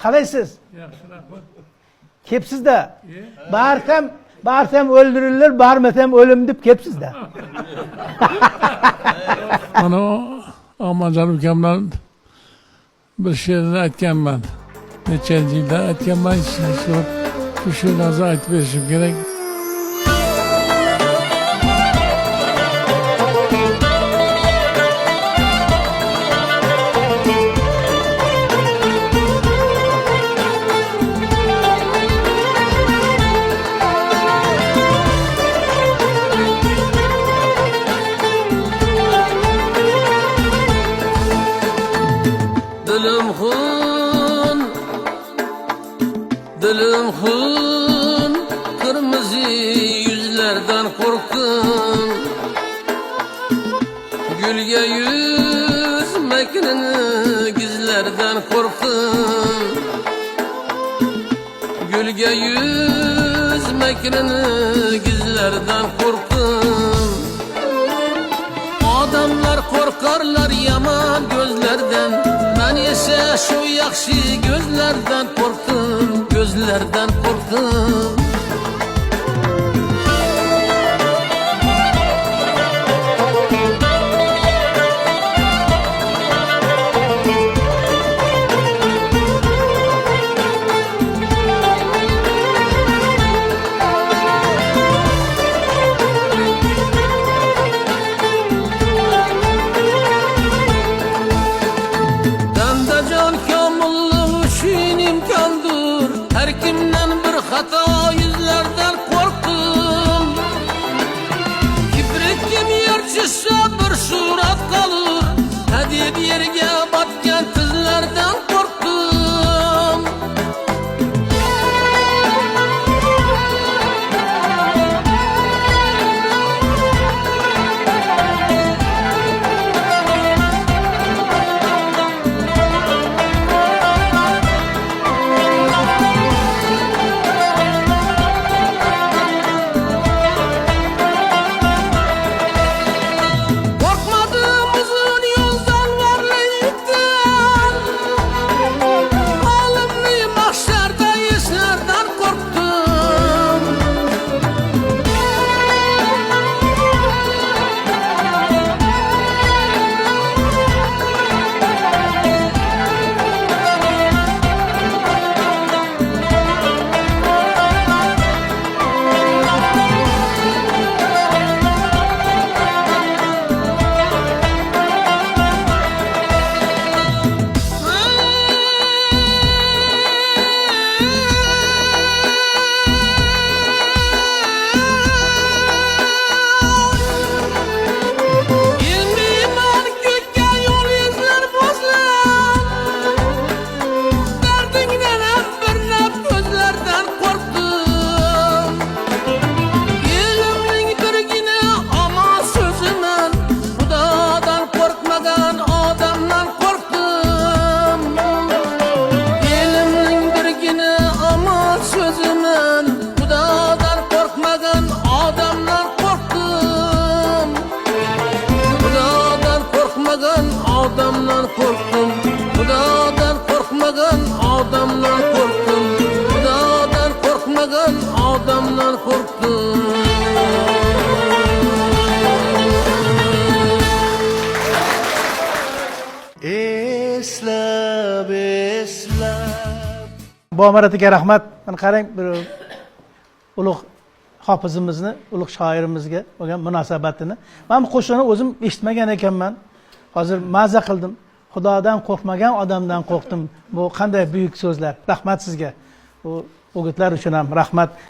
Qalaysiz? Yaxshi, rahmat. Kepsizda. Barsam o'ldirilur, barmasam o'lim deb kepsizda. Mana Ahmadjon ukamdan bir she'rni aytganman. Necha yilda aytganman, shu she'rlarni aytib berishim kerak. Dilim xun, kırmızı yüzlerden korkun. Gülge yüzmekinin gizlerden korkun. Gülge yüzmekinin gizlerden korkun. Adamlar korkarlar yaman gözlerden. Ben ise şu yakşı gözlerden korktum, gözlerden korktum. Her kimden bir hata yüzlerden korktum. Kibret gibi yer çizse bir surat kalır. Hadi bir yerge batken tızlardan korktum. Adamdan korktum, Xudodan korkmagan adamdan korktum. Xudodan korkmagan adamdan korktum. Eslab, eslab. Bu amaratiga rahmat. Mana qarang, bir ulug' hofizimizni, ulug' shoirimizga bo'lgan munosabatini. Men bu qo'shiqni o'zim eshitmagan ekanman. Hozir maza qildim. Xudodan qo'rqmagan odamdan qo'rqdim. Bu qanday buyuk so'zlar. Rahmat sizga. Bu o'gitlar uchun ham rahmat.